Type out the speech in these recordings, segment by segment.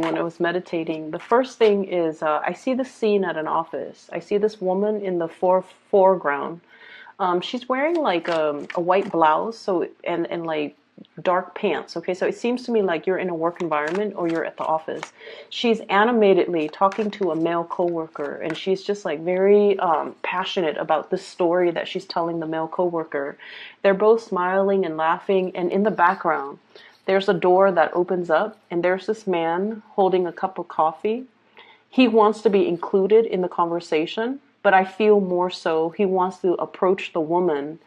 when I was meditating. The first thing is I see the scene at an office. I see this woman in the foreground. She's wearing like a white blouse, so and like dark pants. Okay, so it seems to me like you're in a work environment or you're at the office. She's animatedly talking to a male coworker, and she's just like very passionate about the story that she's telling the male coworker. They're both smiling and laughing, and in the background, there's a door that opens up, and there's this man holding a cup of coffee. He wants to be included in the conversation, but I feel more so he wants to approach the woman,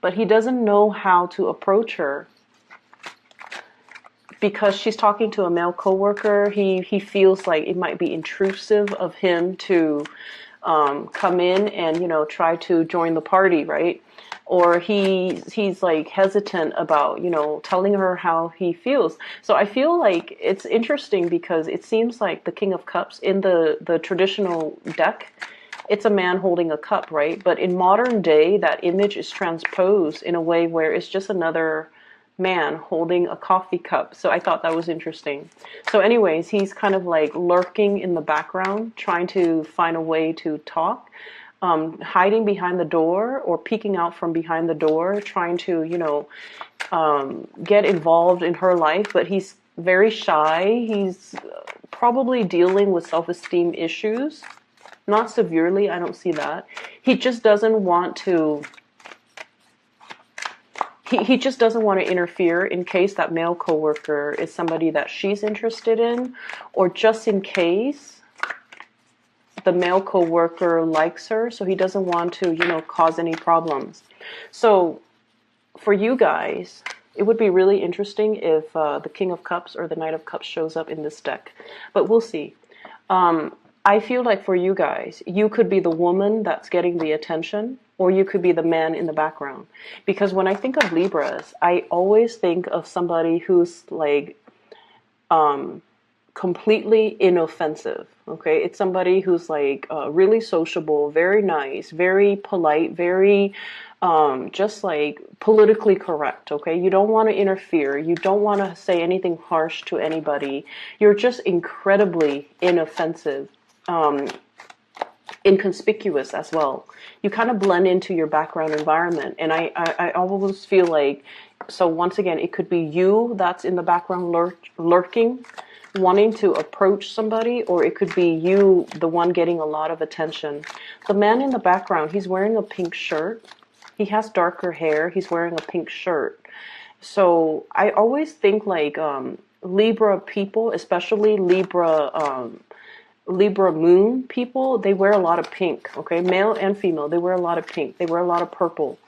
but he doesn't know how to approach her because she's talking to a male coworker. He feels like it might be intrusive of him to come in and, you know, try to join the party, right? Or he's like hesitant about, you know, telling her how he feels. So I feel like it's interesting because it seems like the King of Cups in the traditional deck, it's a man holding a cup, right? But in modern day, that image is transposed in a way where it's just another man holding a coffee cup. So I thought that was interesting. So anyways, he's kind of like lurking in the background, trying to find a way to talk. Hiding behind the door or peeking out from behind the door, trying to, you know, get involved in her life, but he's very shy. He's probably dealing with self-esteem issues. Not severely, I don't see that. He just doesn't want to, he just doesn't want to interfere in case that male coworker is somebody that she's interested in, or just in case the male coworker likes her, so he doesn't want to, you know, cause any problems. So for you guys, it would be really interesting if the King of Cups or the Knight of Cups shows up in this deck, but we'll see. I feel like for you guys, you could be the woman that's getting the attention, or you could be the man in the background. Because when I think of Libras, I always think of somebody who's like completely inoffensive. Okay, it's somebody who's like really sociable, very nice, very polite, very just like politically correct. Okay, you don't want to interfere, you don't want to say anything harsh to anybody. You're just incredibly inoffensive, inconspicuous as well. You kind of blend into your background environment, and I always feel like, so once again, it could be you that's in the background lurking, wanting to approach somebody, or it could be you, the one getting a lot of attention. The man in the background, he's wearing a pink shirt. He has darker hair. He's wearing a pink shirt. So I always think like Libra people, especially Libra moon people, they wear a lot of pink. Okay, male and female, they wear a lot of pink. They wear a lot of purple.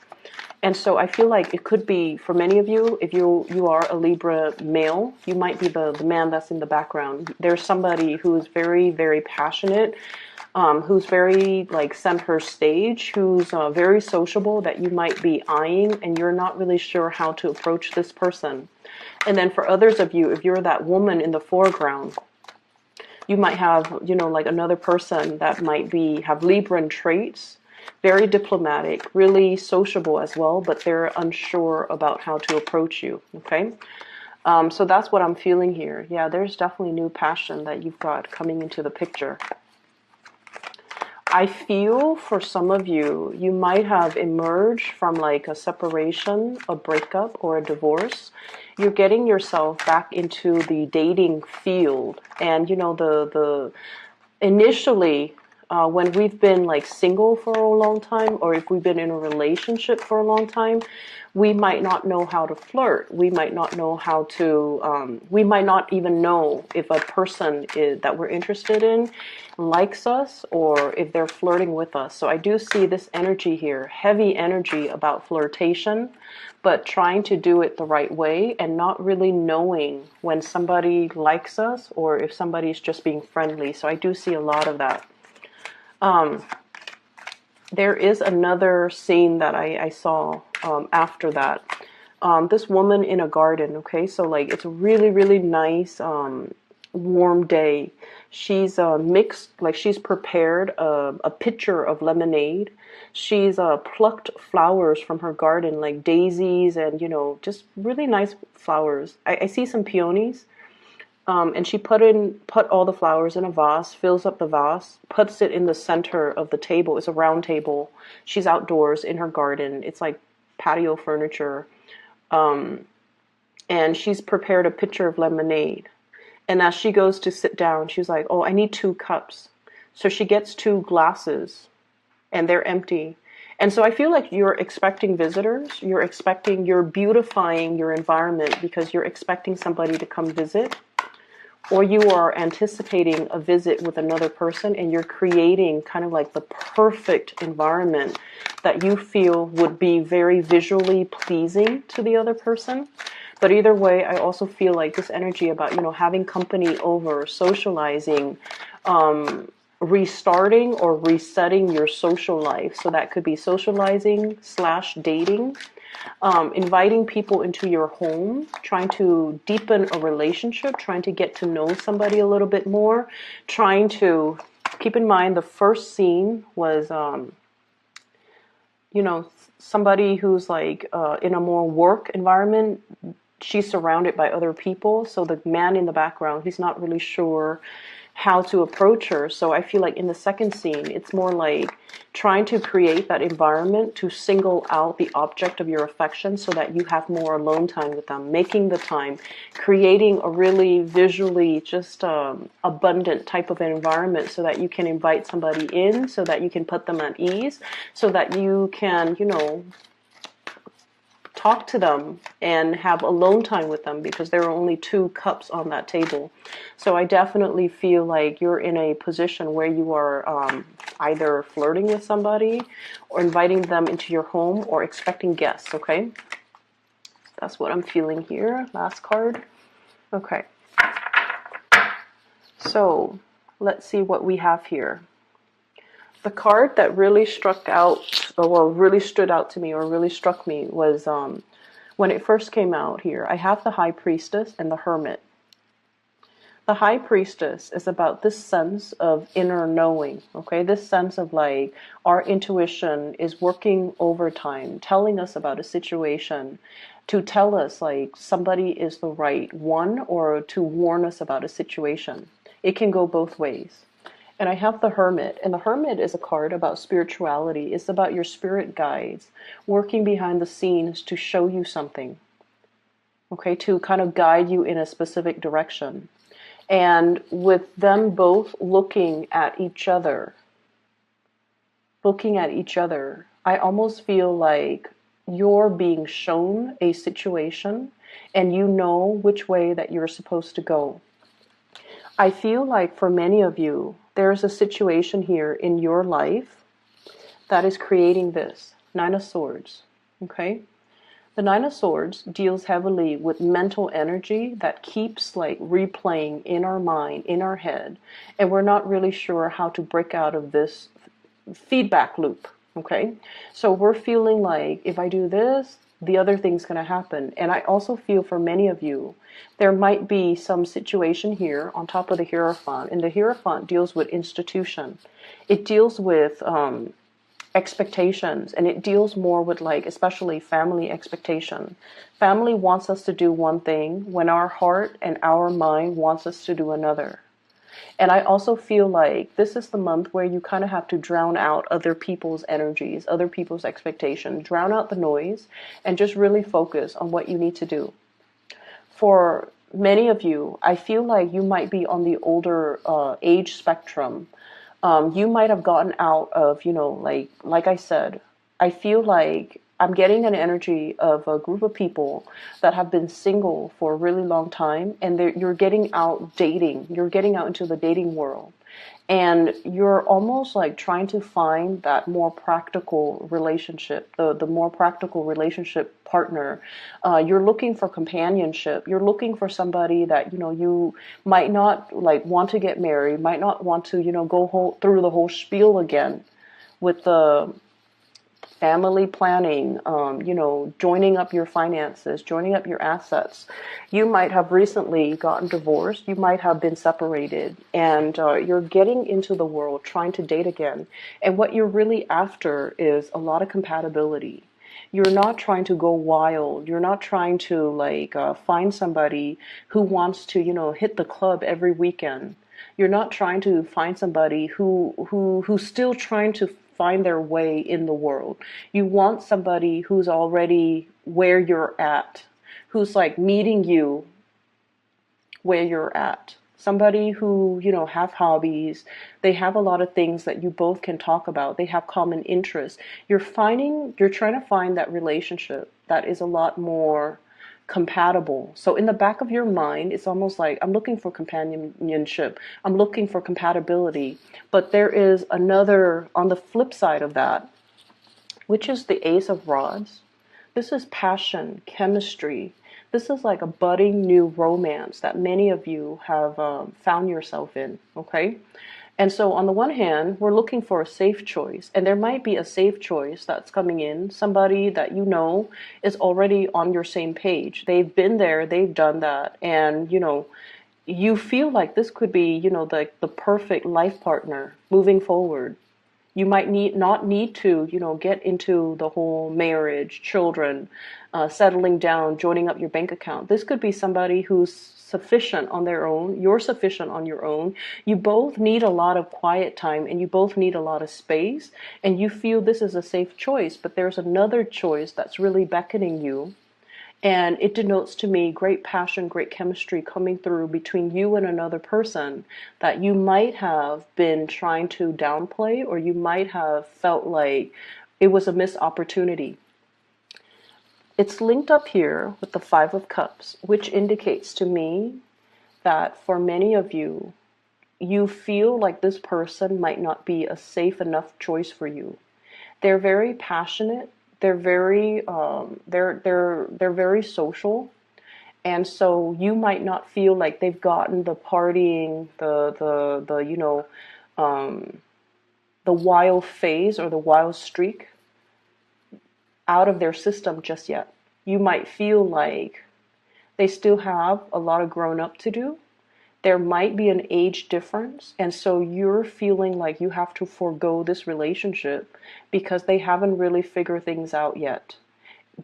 And so I feel like it could be, for many of you, if you are a Libra male, you might be the man that's in the background. There's somebody who is very, very passionate, who's very like center stage, who's very sociable, that you might be eyeing, and you're not really sure how to approach this person. And then for others of you, if you're that woman in the foreground, you might have, you know, like another person that might have Libran traits, very diplomatic, really sociable as well, but they're unsure about how to approach you, okay? So that's what I'm feeling here. Yeah, there's definitely new passion that you've got coming into the picture. I feel for some of you, you might have emerged from like a separation, a breakup, or a divorce. You're getting yourself back into the dating field. And, you know, the initially, when we've been like single for a long time, or if we've been in a relationship for a long time, we might not know how to flirt. We might not know how to, we might not even know if a person that we're interested in likes us, or if they're flirting with us. So I do see this energy here, heavy energy about flirtation, but trying to do it the right way and not really knowing when somebody likes us or if somebody's just being friendly. So I do see a lot of that. There is another scene that I saw after that. This woman in a garden, okay? So like it's a really, really nice warm day. She's mixed, like she's prepared a pitcher of lemonade. She's plucked flowers from her garden, like daisies and, you know, just really nice flowers. I see some peonies. And she put all the flowers in a vase, fills up the vase, puts it in the center of the table. It's a round table. She's outdoors in her garden. It's like patio furniture. And she's prepared a pitcher of lemonade. And as she goes to sit down, she's like, oh, I need 2 cups. So she gets 2 glasses, and they're empty. And so I feel like you're expecting visitors. You're beautifying your environment because you're expecting somebody to come visit. Or you are anticipating a visit with another person, and you're creating kind of like the perfect environment that you feel would be very visually pleasing to the other person. But either way, I also feel like this energy about, having company over, socializing, restarting or resetting your social life. So that could be socializing / dating, inviting people into your home, trying to deepen a relationship, trying to get to know somebody a little bit more, trying to keep in mind the first scene was, somebody who's like in a more work environment. She's surrounded by other people. So the man in the background, he's not really sure how to approach her. So I feel like in the second scene, it's more like trying to create that environment to single out the object of your affection so that you have more alone time with them, making the time, creating a really visually just abundant type of environment so that you can invite somebody in, so that you can put them at ease, so that you can, talk to them and have alone time with them, because there are only 2 cups on that table. So I definitely feel like you're in a position where you are either flirting with somebody or inviting them into your home or expecting guests, okay? That's what I'm feeling here. Last card. Okay. So let's see what we have here. The card that really really stood out to me or really struck me was when it first came out here. I have the High Priestess and the Hermit. The High Priestess is about this sense of inner knowing, okay? This sense of like our intuition is working overtime, telling us about a situation, to tell us like somebody is the right one or to warn us about a situation. It can go both ways. And I have the Hermit, and the Hermit is a card about spirituality. It's about your spirit guides working behind the scenes to show you something, okay, to kind of guide you in a specific direction. And with them both looking at each other, I almost feel like you're being shown a situation and you know which way that you're supposed to go. I feel like for many of you, there's a situation here in your life that is creating this. 9 of Swords, okay? The 9 of Swords deals heavily with mental energy that keeps like replaying in our mind, in our head, and we're not really sure how to break out of this feedback loop, okay? So we're feeling like if I do this, the other thing's going to happen. And I also feel for many of you, there might be some situation here on top of the Hierophant. And the Hierophant deals with institution. It deals with expectations. And it deals more with like, especially family expectation. Family wants us to do one thing when our heart and our mind wants us to do another. And I also feel like this is the month where you kind of have to drown out other people's energies, other people's expectations, drown out the noise, and just really focus on what you need to do. For many of you, I feel like you might be on the older age spectrum. You might have gotten out of, like I said, I feel like I'm getting an energy of a group of people that have been single for a really long time, and you're getting out dating. You're getting out into the dating world. And you're almost like trying to find that more practical relationship, the more practical relationship partner. You're looking for companionship. You're looking for somebody that, you might not like want to get married, might not want to, go through the whole spiel again with the family planning, joining up your finances, joining up your assets. You might have recently gotten divorced. You might have been separated, and you're getting into the world trying to date again. And what you're really after is a lot of compatibility. You're not trying to go wild. You're not trying to like find somebody who wants to, you know, hit the club every weekend. You're not trying to find somebody who's still trying to find their way in the world. You want somebody who's already where you're at, who's like meeting you where you're at. Somebody who, you know, have hobbies. They have a lot of things that you both can talk about. They have common interests. You're trying to find that relationship that is a lot more compatible. So in the back of your mind, it's almost like I'm looking for companionship. I'm looking for compatibility. But there is another on the flip side of that, which is the Ace of Rods. This is passion, chemistry. This is like a budding new romance that many of you have found yourself in, okay? And so on the one hand, we're looking for a safe choice, and there might be a safe choice that's coming in, somebody that you know is already on your same page. They've been there, they've done that, and you know, you feel like this could be, you know, the perfect life partner moving forward. You might not need to, you know, get into the whole marriage, children, settling down, joining up your bank account. This could be somebody who's sufficient on their own. You're sufficient on your own. You both need a lot of quiet time and you both need a lot of space. And you feel this is a safe choice, but there's another choice that's really beckoning you. And it denotes to me great passion, great chemistry coming through between you and another person that you might have been trying to downplay, or you might have felt like it was a missed opportunity. It's linked up here with the Five of Cups, which indicates to me that for many of you, you feel like this person might not be a safe enough choice for you. They're very passionate. They're very they're very social, and so you might not feel like they've gotten the partying, the you know, the wild phase or the wild streak out of their system just yet. You might feel like they still have a lot of grown up to do. There might be an age difference, and so you're feeling like you have to forego this relationship because they haven't really figured things out yet.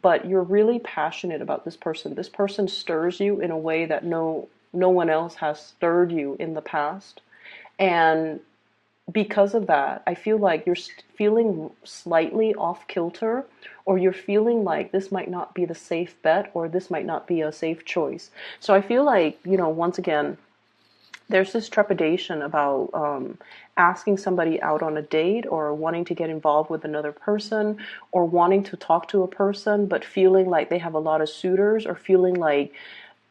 But you're really passionate about this person. This person stirs you in a way that no one else has stirred you in the past. And because of that, I feel like you're feeling slightly off kilter, or you're feeling like this might not be the safe bet, or this might not be a safe choice. So I feel like, you know, once again, there's this trepidation about asking somebody out on a date, or wanting to get involved with another person, or wanting to talk to a person but feeling like they have a lot of suitors, or feeling like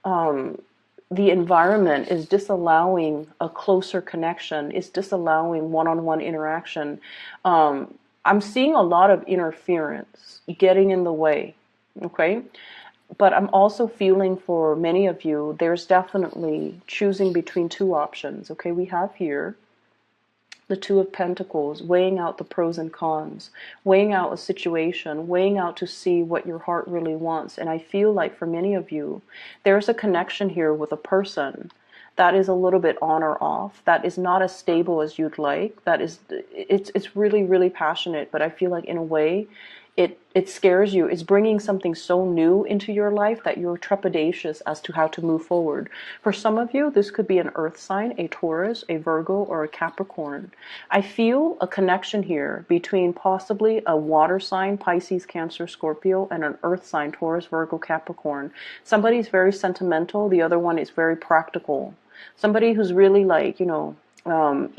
the environment is disallowing a closer connection, is disallowing one-on-one interaction. I'm seeing a lot of interference getting in the way, okay? But I'm also feeling for many of you, there's definitely choosing between two options. Okay, we have here the Two of Pentacles, weighing out the pros and cons, weighing out a situation, weighing out to see what your heart really wants. And I feel like for many of you, there's a connection here with a person that is a little bit on or off, that is not as stable as you'd like, that is, it's really, really passionate, but I feel like in a way, it scares you. It's bringing something so new into your life that you're trepidatious as to how to move forward. For some of you, this could be an earth sign, a Taurus, a Virgo, or a Capricorn. I feel a connection here between possibly a water sign, Pisces, Cancer, Scorpio, and an earth sign, Taurus, Virgo, Capricorn. Somebody's very sentimental. The other one is very practical. Somebody who's really like, you know,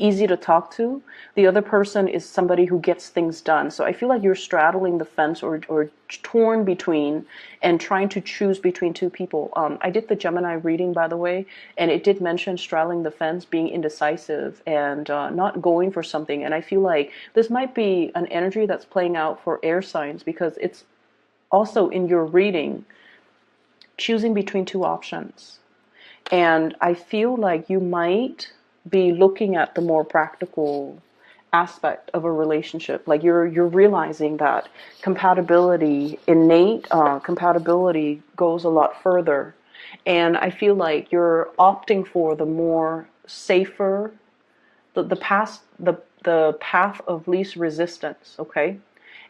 easy to talk to. The other person is somebody who gets things done. So I feel like you're straddling the fence, or torn between and trying to choose between two people. I did the Gemini reading, by the way, and it did mention straddling the fence, being indecisive, and not going for something. And I feel like this might be an energy that's playing out for air signs, because it's also in your reading, choosing between two options. And I feel like you might be looking at the more practical aspect of a relationship. Like you're realizing that compatibility, innate compatibility, goes a lot further. And I feel like you're opting for the more safer, the path of least resistance, okay?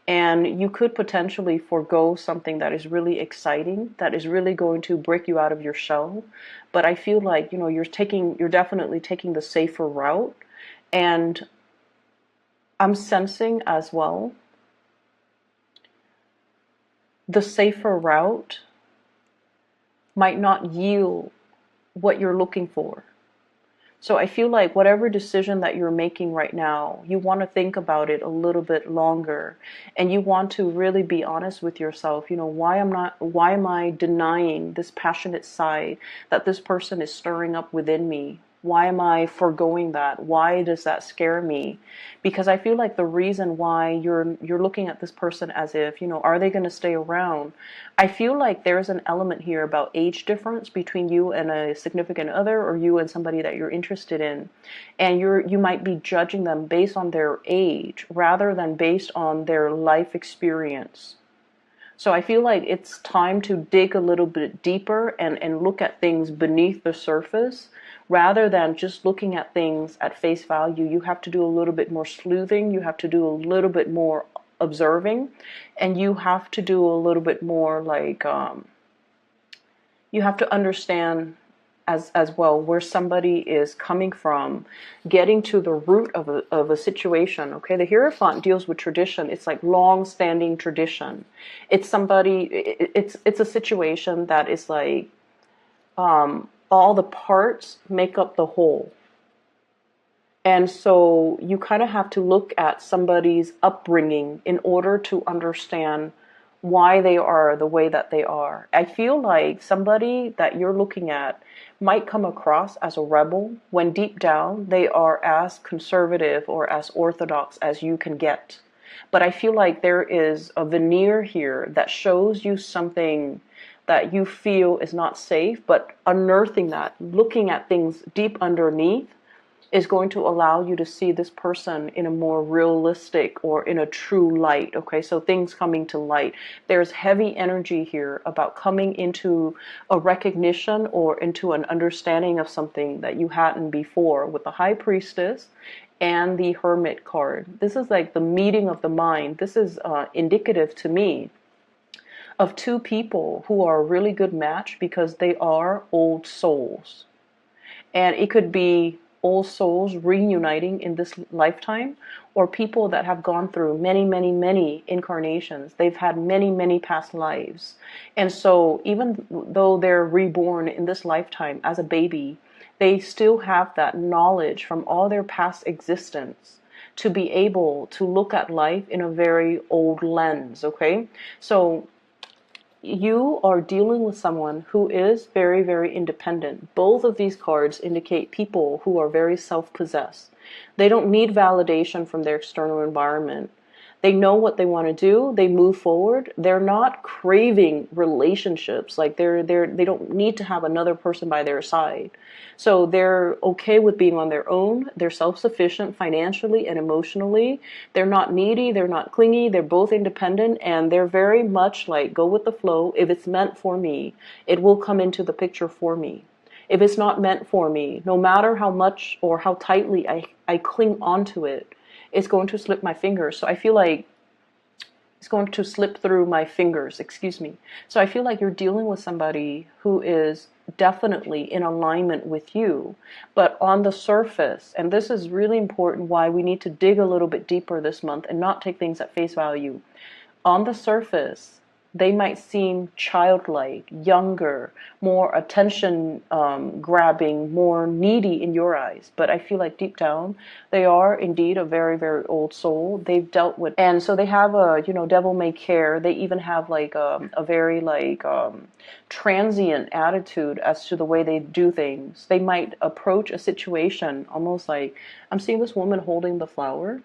And you could potentially forego something that is really exciting, that is really going to break you out of your shell. But I feel like, you're definitely taking the safer route. And I'm sensing as well, the safer route might not yield what you're looking for. So I feel like whatever decision that you're making right now, you want to think about it a little bit longer, and you want to really be honest with yourself. Why am I denying this passionate side that this person is stirring up within me? Why am I foregoing that? Why does that scare me? Because I feel like the reason why you're looking at this person as if, are they going to stay around? I feel like there's an element here about age difference between you and a significant other, or you and somebody that you're interested in. And you might be judging them based on their age rather than based on their life experience. So I feel like it's time to dig a little bit deeper and look at things beneath the surface rather than just looking at things at face value. You have to do a little bit more sleuthing. You have to do a little bit more observing, and you have to do a little bit more you have to understand as well where somebody is coming from, getting to the root of a situation. Okay, the Hierophant deals with tradition. It's like long-standing tradition. It's it's a situation that is like all the parts make up the whole. And so you kind of have to look at somebody's upbringing in order to understand why they are the way that they are. I feel like somebody that you're looking at might come across as a rebel when deep down they are as conservative or as orthodox as you can get. But I feel like there is a veneer here that shows you something that you feel is not safe, but unearthing that, looking at things deep underneath, is going to allow you to see this person in a more realistic or in a true light. Okay, so things coming to light. There's heavy energy here about coming into a recognition or into an understanding of something that you hadn't before, with the High Priestess and the Hermit card. This is like the meeting of the mind. This is indicative to me of two people who are a really good match because they are old souls. And it could be old souls reuniting in this lifetime, or people that have gone through many, many, many incarnations. They've had many, many past lives. And so even though they're reborn in this lifetime as a baby, they still have that knowledge from all their past existence to be able to look at life in a very old lens, okay? So you are dealing with someone who is very, very independent. Both of these cards indicate people who are very self-possessed. They don't need validation from their external environment. They know what they want to do. They move forward. They're not craving relationships. Like they don't need to have another person by their side. So they're okay with being on their own. They're self-sufficient financially and emotionally. They're not needy. They're not clingy. They're both independent, and they're very much like go with the flow. If it's meant for me, it will come into the picture for me. If it's not meant for me, no matter how much or how tightly I cling onto it, it's going to slip my fingers. So I feel like it's going to slip through my fingers, excuse me. So I feel like you're dealing with somebody who is definitely in alignment with you, but on the surface, and this is really important why we need to dig a little bit deeper this month and not take things at face value. On the surface, they might seem childlike, younger, more attention grabbing, more needy in your eyes. But I feel like deep down, they are indeed a very, very old soul. They've dealt with, and so they have a, devil may care. They even have like a very transient attitude as to the way they do things. They might approach a situation almost like, I'm seeing this woman holding the flower,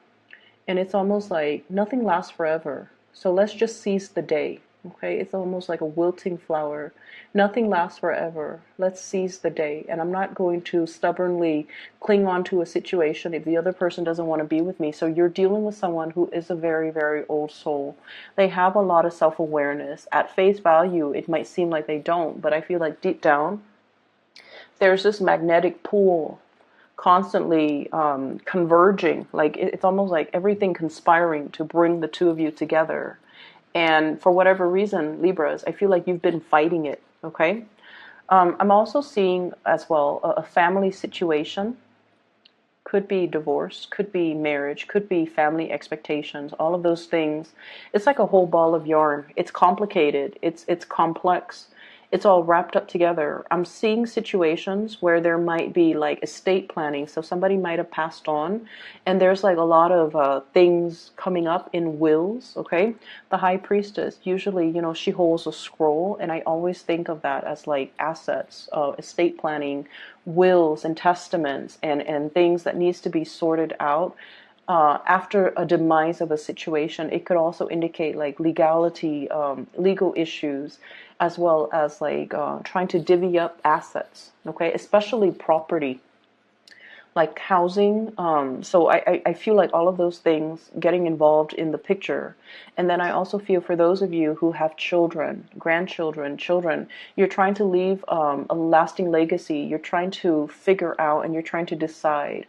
and it's almost like nothing lasts forever. So let's just seize the day. Okay, it's almost like a wilting flower. Nothing lasts forever. Let's seize the day. And I'm not going to stubbornly cling on to a situation if the other person doesn't want to be with me. So you're dealing with someone who is a very, very old soul. They have a lot of self-awareness. At face value, it might seem like they don't, but I feel like deep down, there's this magnetic pull constantly converging. Like it's almost like everything conspiring to bring the two of you together. And for whatever reason, Libras, I feel like you've been fighting it, okay? I'm also seeing as well a family situation. Could be divorce, could be marriage, could be family expectations, all of those things. It's like a whole ball of yarn. It's complicated, it's complex, it's all wrapped up together. I'm seeing situations where there might be like estate planning. So somebody might have passed on, and there's like a lot of things coming up in wills, okay? The high priestess, usually, you know, she holds a scroll, and I always think of that as like assets, estate planning, wills and testaments, and things that needs to be sorted out after a demise of a situation. It could also indicate like legality, legal issues, as well as like trying to divvy up assets, okay, especially property, like housing. So I feel like all of those things getting involved in the picture. And then I also feel for those of you who have children, grandchildren, children, you're trying to leave a lasting legacy. You're trying to figure out, and you're trying to decide,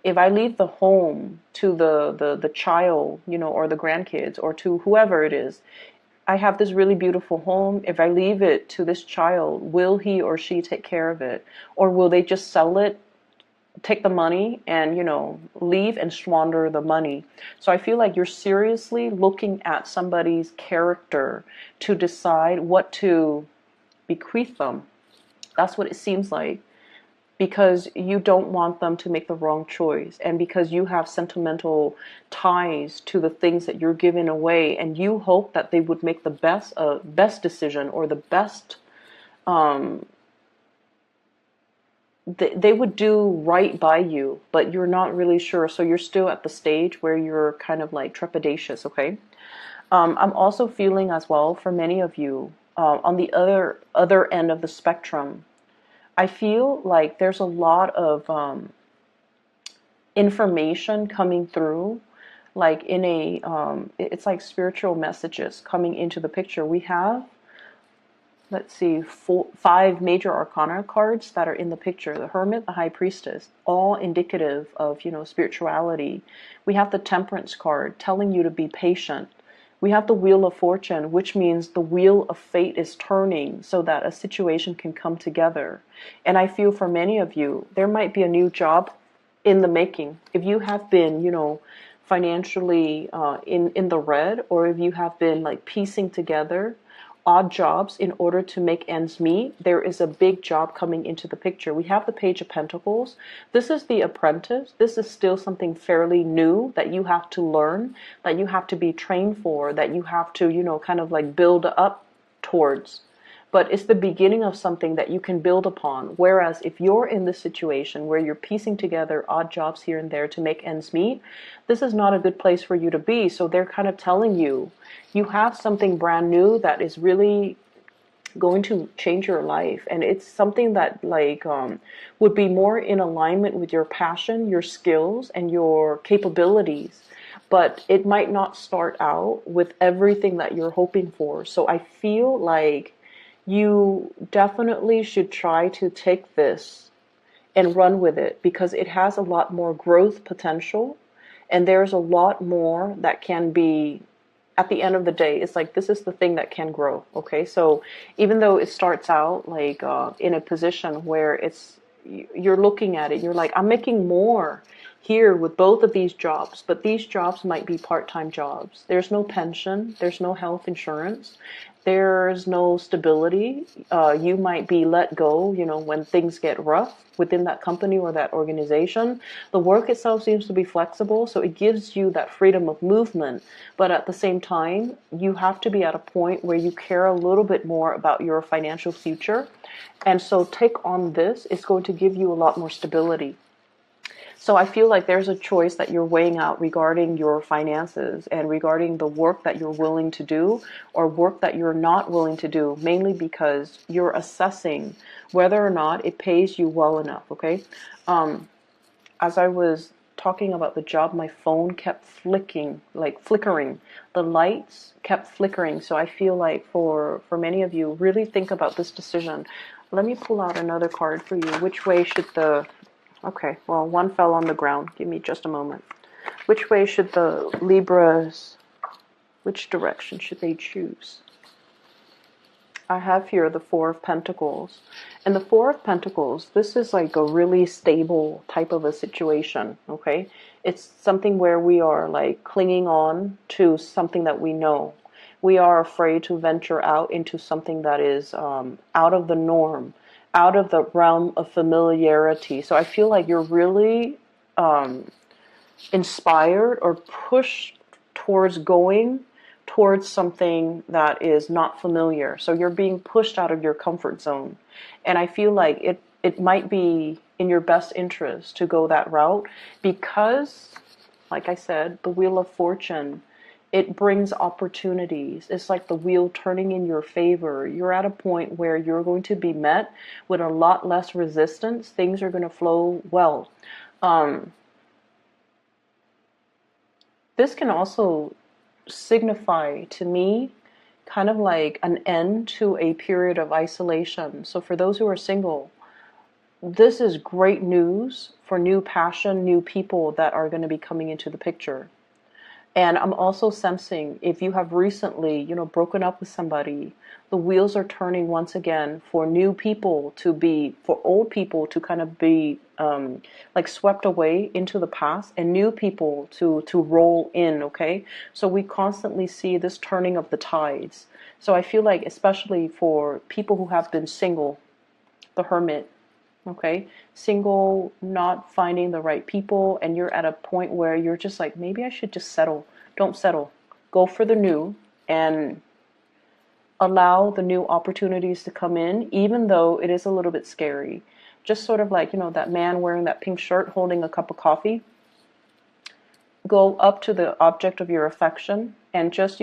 if I leave the home to the child, you know, or the grandkids, or to whoever it is, I have this really beautiful home. If I leave it to this child, will he or she take care of it? Or will they just sell it, take the money, and, you know, leave and squander the money? So I feel like you're seriously looking at somebody's character to decide what to bequeath them. That's what it seems like, because you don't want them to make the wrong choice, and because you have sentimental ties to the things that you're giving away, and you hope that they would make the best decision, or the best they would do right by you, but you're not really sure. So you're still at the stage where you're kind of like trepidatious, okay? I'm also feeling as well for many of you on the other end of the spectrum. I feel like there's a lot of information coming through, like in a, it's like spiritual messages coming into the picture. We have, let's see, five major arcana cards that are in the picture. The Hermit, the High Priestess, all indicative of, you know, spirituality. We have the Temperance card telling you to be patient. We have the Wheel of Fortune, which means the wheel of fate is turning so that a situation can come together. And I feel for many of you, there might be a new job in the making. If you have been, you know, financially in the red, or if you have been like piecing together odd jobs in order to make ends meet, there is a big job coming into the picture. We have the Page of Pentacles. This is the apprentice. This is still something fairly new that you have to learn, that you have to be trained for, that you have to, you know, kind of like build up towards. But it's the beginning of something that you can build upon. Whereas if you're in this situation where you're piecing together odd jobs here and there to make ends meet, this is not a good place for you to be. So they're kind of telling you, you have something brand new that is really going to change your life. And it's something that like would be more in alignment with your passion, your skills, and your capabilities. But it might not start out with everything that you're hoping for. So I feel like you definitely should try to take this and run with it, because it has a lot more growth potential, and there's a lot more that can be, at the end of the day, it's like this is the thing that can grow, okay? So even though it starts out like in a position where it's, you're looking at it, you're like, I'm making more here with both of these jobs, but these jobs might be part-time jobs. There's no pension, there's no health insurance, there's no stability. You might be let go, you know, when things get rough within that company or that organization. The work itself seems to be flexible, so it gives you that freedom of movement. But at the same time, you have to be at a point where you care a little bit more about your financial future. And so take on this. It's going to give you a lot more stability. So I feel like there's a choice that you're weighing out regarding your finances and regarding the work that you're willing to do or work that you're not willing to do, mainly because you're assessing whether or not it pays you well enough, okay? As I was talking about the job, my phone kept flickering. The lights kept flickering. So I feel like for many of you, really think about this decision. Let me pull out another card for you. Which way should the Okay, well, one fell on the ground. Give me just a moment. Which way should the Libras, which direction should they choose? I have here the Four of Pentacles. And the Four of Pentacles, this is like a really stable type of a situation, okay? It's something where we are like clinging on to something that we know. We are afraid to venture out into something that is out of the norm, out of the realm of familiarity. So I feel like you're really inspired or pushed towards going towards something that is not familiar. So you're being pushed out of your comfort zone. And I feel like it might be in your best interest to go that route because, like I said, the Wheel of Fortune, it brings opportunities. It's like the wheel turning in your favor. You're at a point where you're going to be met with a lot less resistance. Things are going to flow well. This can also signify to me kind of like an end to a period of isolation. So for those who are single, this is great news for new passion, new people that are going to be coming into the picture. And I'm also sensing if you have recently, broken up with somebody, the wheels are turning once again for new people to be, for old people to kind of be like swept away into the past and new people to roll in, okay? So we constantly see this turning of the tides. So I feel like especially for people who have been single, the Hermit, okay, single, not finding the right people, and you're at a point where you're just like, maybe I should just settle. Don't settle. Go for the new and allow the new opportunities to come in, even though it is a little bit scary. Just sort of like, that man wearing that pink shirt holding a cup of coffee. Go up to the object of your affection and just,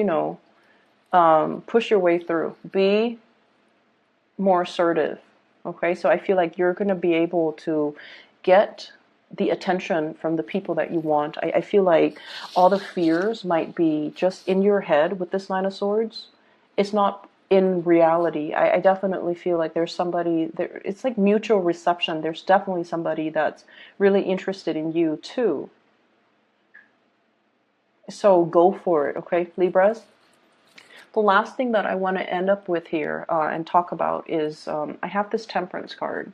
push your way through. Be more assertive. Okay, so I feel like you're going to be able to get the attention from the people that you want. I feel like all the fears might be just in your head with this Nine of Swords. It's not in reality. I definitely feel like there's somebody there. It's like mutual reception. There's definitely somebody that's really interested in you too. So go for it, okay, Libras? The last thing that I want to end up with here and talk about is I have this Temperance card.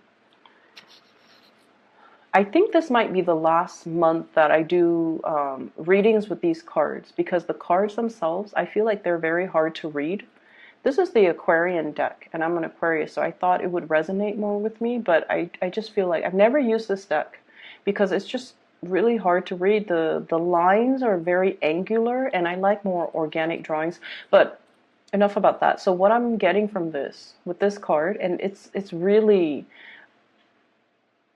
I think this might be the last month that I do readings with these cards because the cards themselves, I feel like they're very hard to read. This is the Aquarian deck, and I'm an Aquarius, so I thought it would resonate more with me, but I just feel like I've never used this deck because it's just really hard to read. The lines are very angular, and I like more organic drawings, but enough about that. So what I'm getting from this, with this card, and it's really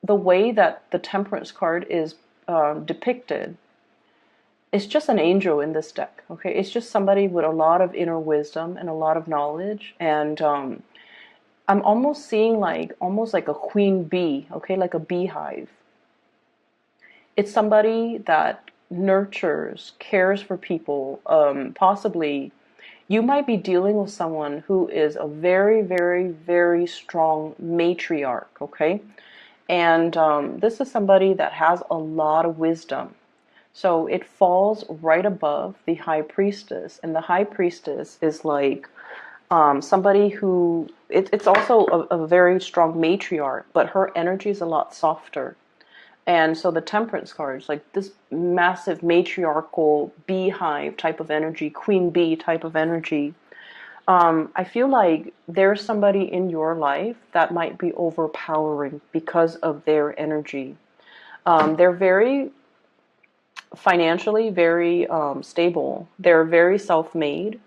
the way that the Temperance card is depicted. It's just an angel in this deck, okay? It's just somebody with a lot of inner wisdom and a lot of knowledge, and I'm almost seeing almost like a queen bee, okay, like a beehive. It's somebody that nurtures, cares for people, possibly. You might be dealing with someone who is a very, very, very strong matriarch, okay? And this is somebody that has a lot of wisdom. So it falls right above the High Priestess. And the High Priestess is like somebody who, it's also a very strong matriarch, but her energy is a lot softer. And so the Temperance card is like this massive matriarchal beehive type of energy, queen bee type of energy. I feel like there's somebody in your life that might be overpowering because of their energy. They're very financially very stable. They're very self-made.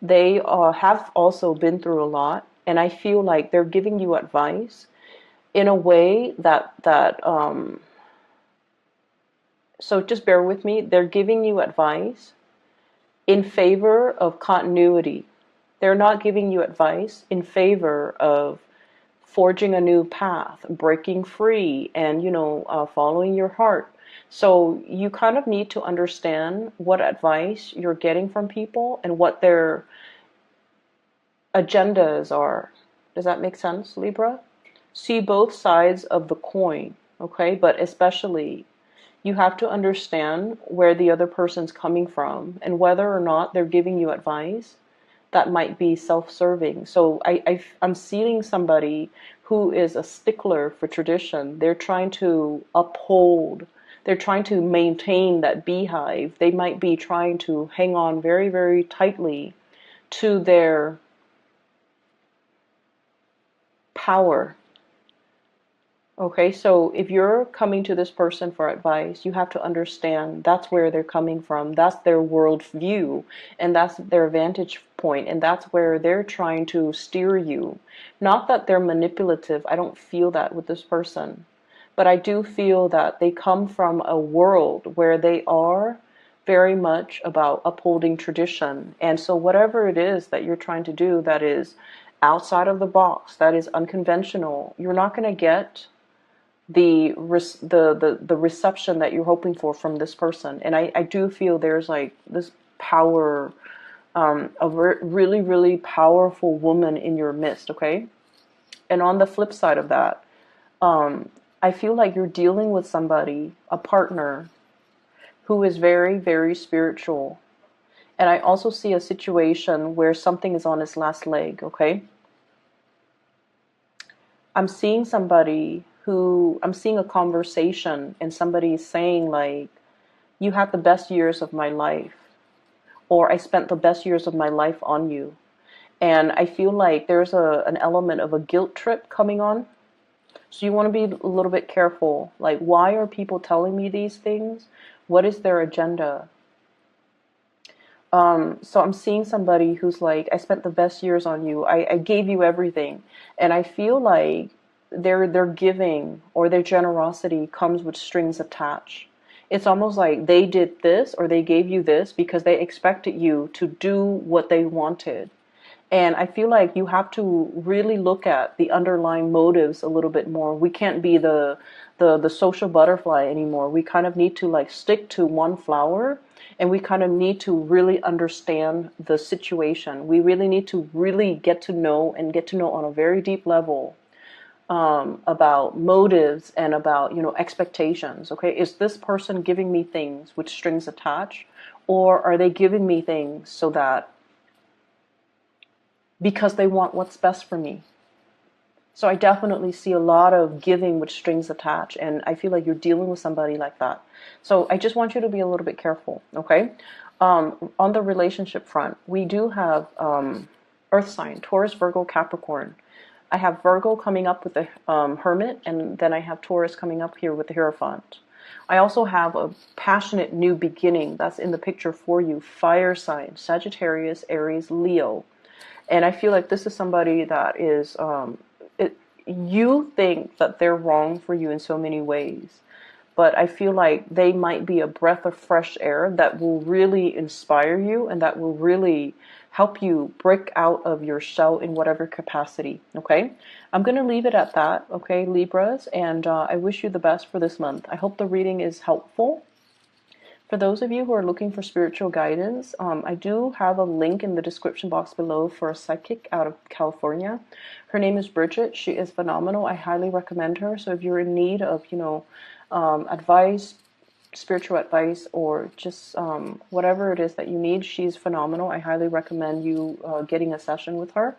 They have also been through a lot, and I feel like they're giving you advice in a way that so just bear with me. They're giving you advice in favor of continuity. They're not giving you advice in favor of forging a new path, breaking free, and following your heart. So you kind of need to understand what advice you're getting from people and what their agendas are. Does that make sense, Libra? See both sides of the coin. okay? But especially, you have to understand where the other person's coming from and whether or not they're giving you advice that might be self-serving. So I'm seeing somebody who is a stickler for tradition. They're trying to uphold, they're trying to maintain that beehive. They might be trying to hang on very, very tightly to their power. Okay, so if you're coming to this person for advice, you have to understand that's where they're coming from. That's their world view, and that's their vantage point, and that's where they're trying to steer you. Not that they're manipulative. I don't feel that with this person. But I do feel that they come from a world where they are very much about upholding tradition. And so whatever it is that you're trying to do that is outside of the box, that is unconventional, you're not going to get the reception that you're hoping for from this person. And I do feel there's like this power, really, really powerful woman in your midst, okay? And on the flip side of that, I feel like you're dealing with somebody, a partner, who is very, very spiritual. And I also see a situation where something is on its last leg, okay? I'm seeing a conversation and somebody is saying like, you had the best years of my life, or I spent the best years of my life on you. And I feel like there's an element of a guilt trip coming on. So you want to be a little bit careful. Like, why are people telling me these things? What is their agenda? So I'm seeing somebody who's like, I spent the best years on you. I gave you everything. And I feel like their giving or their generosity comes with strings attached. It's almost like they did this or they gave you this because they expected you to do what they wanted. And I feel like you have to really look at the underlying motives a little bit more. We can't be the social butterfly anymore. We kind of need to like stick to one flower, and we kind of need to really understand the situation. We really need to really get to know on a very deep level about motives and about, expectations. Okay, is this person giving me things with strings attached, or are they giving me things so that because they want what's best for me? So I definitely see a lot of giving with strings attached, and I feel like you're dealing with somebody like that. So I just want you to be a little bit careful, okay? On the relationship front, we do have Earth sign, Taurus, Virgo, Capricorn. I have Virgo coming up with the Hermit, and then I have Taurus coming up here with the Hierophant. I also have a passionate new beginning that's in the picture for you, fire sign, Sagittarius, Aries, Leo. And I feel like this is somebody that is, you think that they're wrong for you in so many ways. But I feel like they might be a breath of fresh air that will really inspire you and that will really help you break out of your shell in whatever capacity, okay? I'm going to leave it at that, okay, Libras? And I wish you the best for this month. I hope the reading is helpful. For those of you who are looking for spiritual guidance, I do have a link in the description box below for a psychic out of California. Her name is Bridget. She is phenomenal. I highly recommend her. So if you're in need of, advice, spiritual advice, or just whatever it is that you need, she's phenomenal. I highly recommend you getting a session with her.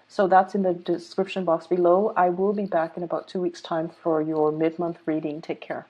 So that's in the description box below. I will be back in about 2 weeks' time for your mid-month reading. Take care.